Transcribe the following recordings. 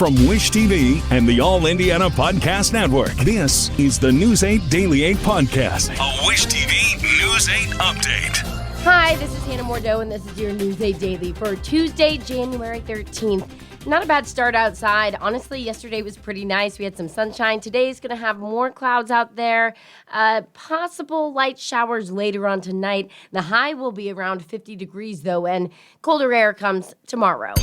From Wish TV and the All Indiana Podcast Network, this is the News 8 Daily 8 Podcast, a Wish TV News 8 update. Hi, this is Hannah Mordeau, and this is your News 8 Daily for Tuesday, January 13th. Not a bad start outside. Honestly, yesterday was pretty nice. We had some sunshine. Today is going to have more clouds out there. Possible light showers later on tonight. The high will be around 50 degrees, though, and colder air comes tomorrow.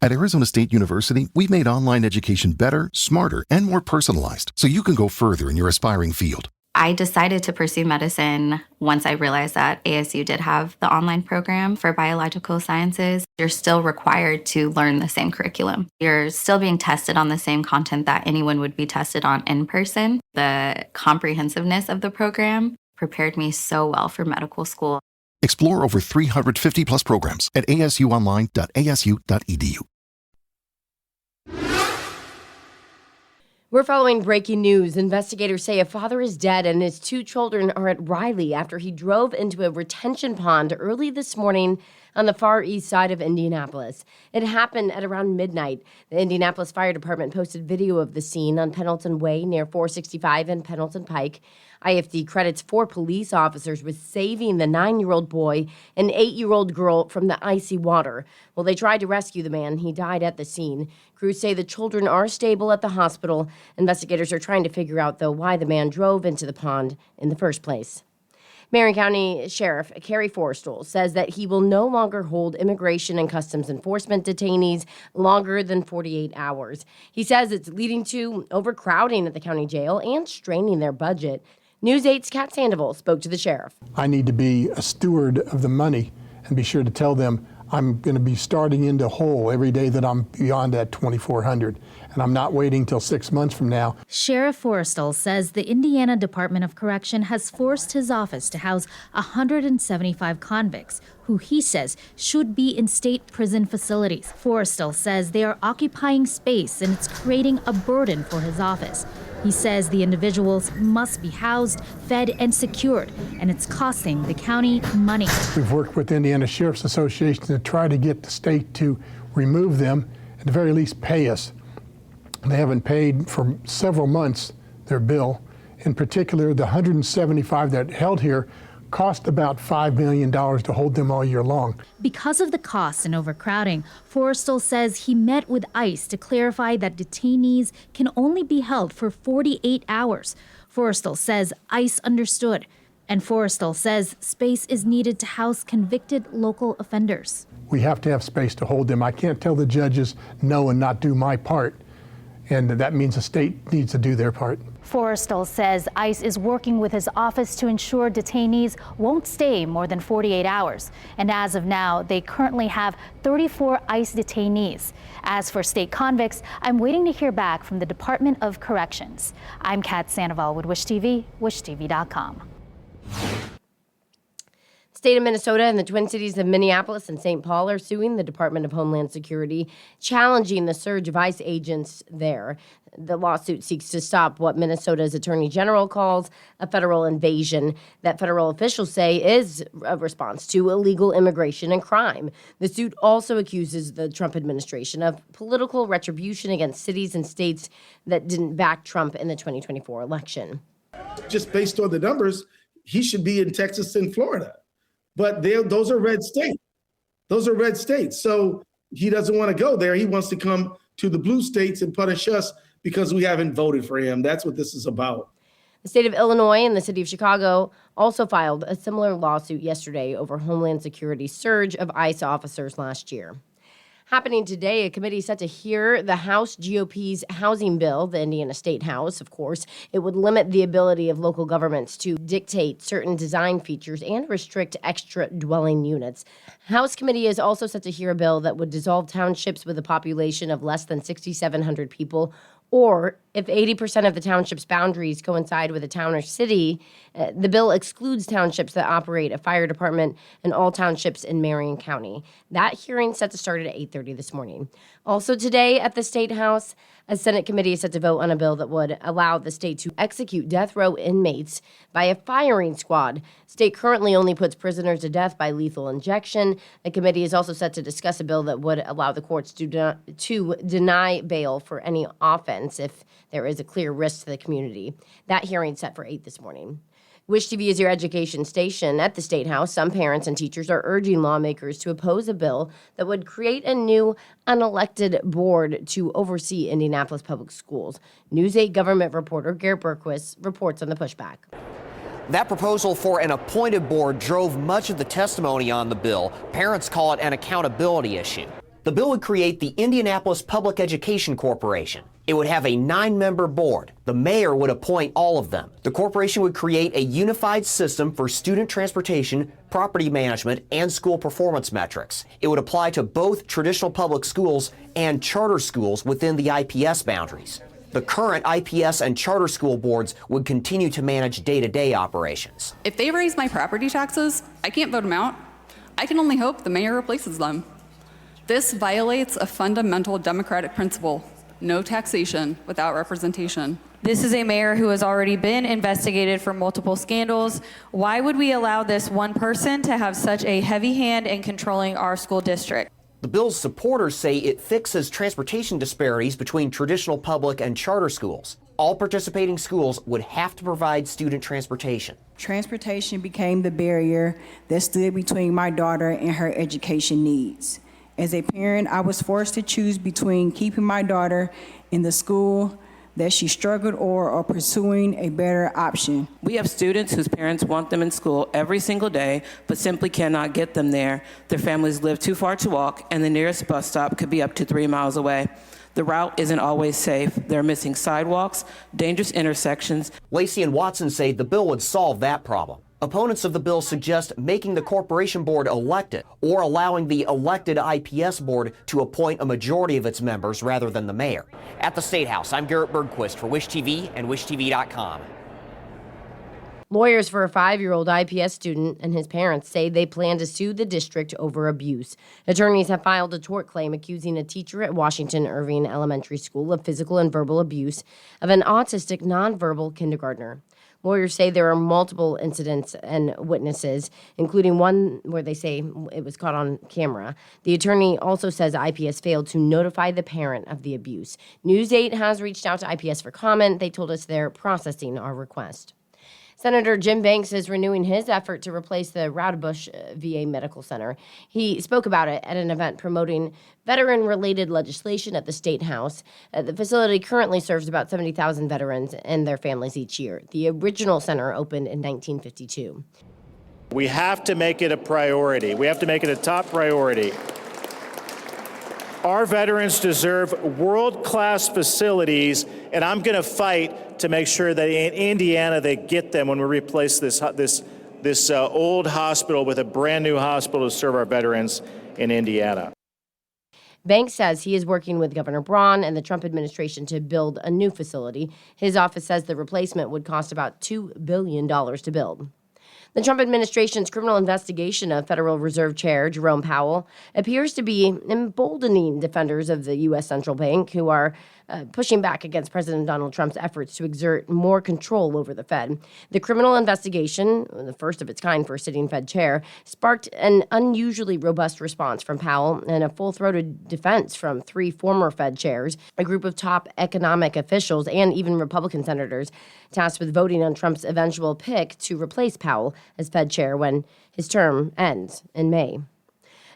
At Arizona State University, we've made online education better, smarter, and more personalized so you can go further in your aspiring field. I decided to pursue medicine once I realized that ASU did have the online program for biological sciences. You're still required to learn the same curriculum. You're still being tested on the same content that anyone would be tested on in person. The comprehensiveness of the program prepared me so well for medical school. Explore over 350 plus programs at asuonline.asu.edu. We're following breaking news. Investigators say a father is dead and his two children are at Riley after he drove into a retention pond early this morning on the far east side of Indianapolis. It happened at around midnight. The Indianapolis Fire Department posted video of the scene on Pendleton Way near 465 and Pendleton Pike. IFD credits 4 police officers with saving the 9-year-old boy and 8-year-old girl from the icy water. While they tried to rescue the man, he died at the scene. Crews say the children are stable at the hospital. Investigators are trying to figure out, though, why the man drove into the pond in the first place. Marion County Sheriff Kerry Forrestal says that he will no longer hold Immigration and Customs Enforcement detainees longer than 48 hours. He says it's leading to overcrowding at the county jail and straining their budget. News 8's Kat Sandoval spoke to the sheriff. I need to be a steward of the money and be sure to tell them I'm going to be starting into whole every day that I'm beyond that $2,400. And I'm not waiting till 6 months from now. Sheriff Forrestal says the Indiana Department of Correction has forced his office to house 175 convicts who he says should be in state prison facilities. Forrestal says they are occupying space and it's creating a burden for his office. He says the individuals must be housed, fed, and secured, and it's costing the county money. We've worked with Indiana Sheriff's Association to try to get the state to remove them, at the very least pay us. They haven't paid for several months their bill. In particular, the 175 that held here cost about $5 million to hold them all year long. Because of the cost and overcrowding, Forrestal says he met with ICE to clarify that detainees can only be held for 48 hours. Forrestal says ICE understood, and Forrestal says space is needed to house convicted local offenders. We have to have space to hold them. I can't tell the judges no and not do my part, and that means the state needs to do their part. Forrestal says ICE is working with his office to ensure detainees won't stay more than 48 hours. And as of now, they currently have 34 ICE detainees. As for state convicts, I'm waiting to hear back from the Department of Corrections. I'm Kat Sandoval with Wish TV, wishtv.com. State of Minnesota and the Twin Cities of Minneapolis and St. Paul are suing the Department of Homeland Security, challenging the surge of ICE agents there. The lawsuit seeks to stop what Minnesota's Attorney General calls a federal invasion that federal officials say is a response to illegal immigration and crime. The suit also accuses the Trump administration of political retribution against cities and states that didn't back Trump in the 2024 election. Just based on the numbers, he should be in Texas and Florida. But those are red states. Those are red states. So he doesn't want to go there. He wants to come to the blue states and punish us because we haven't voted for him. That's what this is about. The state of Illinois and the city of Chicago also filed a similar lawsuit yesterday over Homeland Security's surge of ICE officers last year. Happening today, a committee set to hear the House GOP's housing bill, the Indiana State House, of course. It would limit the ability of local governments to dictate certain design features and restrict extra dwelling units. House committee is also set to hear a bill that would dissolve townships with a population of less than 6,700 people, or if 80% of the township's boundaries coincide with a town or city. The bill excludes townships that operate a fire department and all townships in Marion County. That hearing set to start at 8:30 this morning. Also today at the State House, a Senate committee is set to vote on a bill that would allow the state to execute death row inmates by a firing squad. State currently only puts prisoners to death by lethal injection. The committee is also set to discuss a bill that would allow the courts to deny bail for any offense if there is a clear risk to the community. That hearing set for 8 this morning. Wish TV is your education station. At the State House, some parents and teachers are urging lawmakers to oppose a bill that would create a new unelected board to oversee Indianapolis public schools. News 8 government reporter Garrett Berquist reports on the pushback. That proposal for an appointed board drove much of the testimony on the bill. Parents call it an accountability issue. The bill would create the Indianapolis Public Education Corporation. It would have a 9-member board. The mayor would appoint all of them. The corporation would create a unified system for student transportation, property management, and school performance metrics. It would apply to both traditional public schools and charter schools within the IPS boundaries. The current IPS and charter school boards would continue to manage day-to-day operations. If they raise my property taxes, I can't vote them out. I can only hope the mayor replaces them. This violates a fundamental democratic principle: no taxation without representation. This is a mayor who has already been investigated for multiple scandals. Why would we allow this one person to have such a heavy hand in controlling our school district? The bill's supporters say it fixes transportation disparities between traditional public and charter schools. All participating schools would have to provide student transportation. Transportation became the barrier that stood between my daughter and her education needs. As a parent, I was forced to choose between keeping my daughter in the school that she struggled or pursuing a better option. We have students whose parents want them in school every single day, but simply cannot get them there. Their families live too far to walk, and the nearest bus stop could be up to 3 miles away. The route isn't always safe. They're missing sidewalks, dangerous intersections. Lacey and Watson say the bill would solve that problem. Opponents of the bill suggest making the corporation board elected or allowing the elected IPS board to appoint a majority of its members rather than the mayor. At the State House, I'm Garrett Bergquist for Wish TV and WishTV.com. Lawyers for a 5-year-old IPS student and his parents say they plan to sue the district over abuse. Attorneys have filed a tort claim accusing a teacher at Washington Irving Elementary School of physical and verbal abuse of an autistic nonverbal kindergartner. Lawyers say there are multiple incidents and witnesses, including one where they say it was caught on camera. The attorney also says IPS failed to notify the parent of the abuse. News 8 has reached out to IPS for comment. They told us they're processing our request. Senator Jim Banks is renewing his effort to replace the Roudebush VA Medical Center. He spoke about it at an event promoting veteran-related legislation at the State House. The facility currently serves about 70,000 veterans and their families each year. The original center opened in 1952. We have to make it a priority. We have to make it a top priority. Our veterans deserve world-class facilities, and I'm going to fight to make sure that in Indiana they get them when we replace this old hospital with a brand new hospital to serve our veterans in Indiana. Banks says he is working with Governor Braun and the Trump administration to build a new facility. His office says the replacement would cost about $2 billion to build. The Trump administration's criminal investigation of Federal Reserve Chair Jerome Powell appears to be emboldening defenders of the U.S. Central Bank who are pushing back against President Donald Trump's efforts to exert more control over the Fed. The criminal investigation, the first of its kind for a sitting Fed chair, sparked an unusually robust response from Powell and a full-throated defense from 3 former Fed chairs, a group of top economic officials, and even Republican senators tasked with voting on Trump's eventual pick to replace Powell as Fed chair when his term ends in May.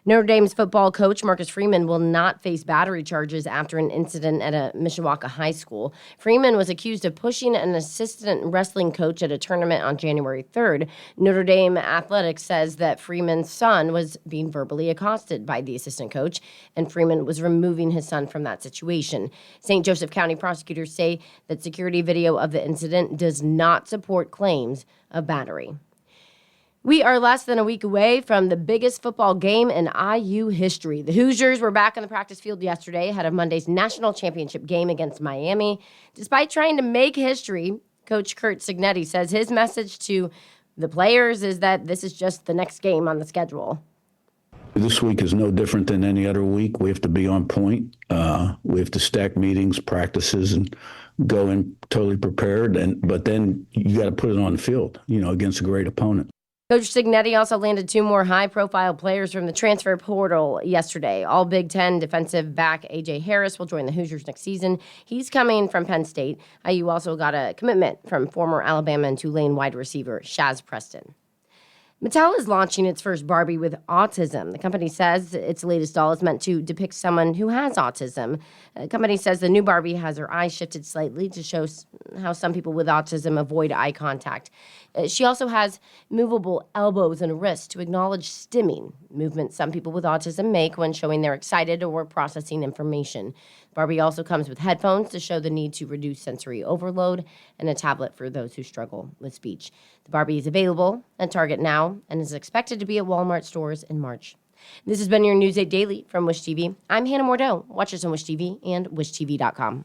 Notre Dame's football coach Marcus Freeman will not face battery charges after an incident at a Mishawaka high school. Freeman was accused of pushing an assistant wrestling coach at a tournament on January 3rd. Notre Dame Athletics says that Freeman's son was being verbally accosted by the assistant coach, and Freeman was removing his son from that situation. St. Joseph County prosecutors say that security video of the incident does not support claims of battery. We are less than a week away from the biggest football game in IU history. The Hoosiers were back on the practice field yesterday ahead of Monday's national championship game against Miami. Despite trying to make history, Coach Curt Cignetti says his message to the players is that this is just the next game on the schedule. This week is no different than any other week. We have to be on point. We have to stack meetings, practices, and go in totally prepared. But then you got to put it on the field, against a great opponent. Coach Cignetti also landed 2 more high-profile players from the transfer portal yesterday. All Big Ten defensive back A.J. Harris will join the Hoosiers next season. He's coming from Penn State. IU also got a commitment from former Alabama and Tulane wide receiver Shaz Preston. Mattel is launching its first Barbie with autism. The company says its latest doll is meant to depict someone who has autism. The company says the new Barbie has her eyes shifted slightly to show how some people with autism avoid eye contact. She also has movable elbows and wrists to acknowledge stimming, movements some people with autism make when showing they're excited or processing information. Barbie also comes with headphones to show the need to reduce sensory overload and a tablet for those who struggle with speech. The Barbie is available at Target now and is expected to be at Walmart stores in March. This has been your News 8 Daily from Wish TV. I'm Hannah Mordeau. Watch us on Wish TV and wishtv.com.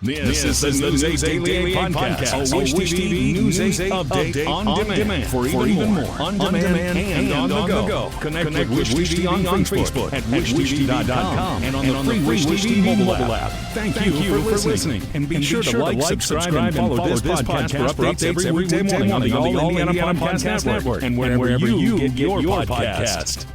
This is the News 8 Daily Podcast, a Wish TV News 8 update on demand for even more on demand and on the go. Connect with Wish TV on Facebook at wishtv.com and on the free Wish TV mobile app. Thank you for listening. And be sure to like, subscribe, and follow this podcast for updates every weekday morning on the All Indiana Podcast Network and wherever you get your podcast.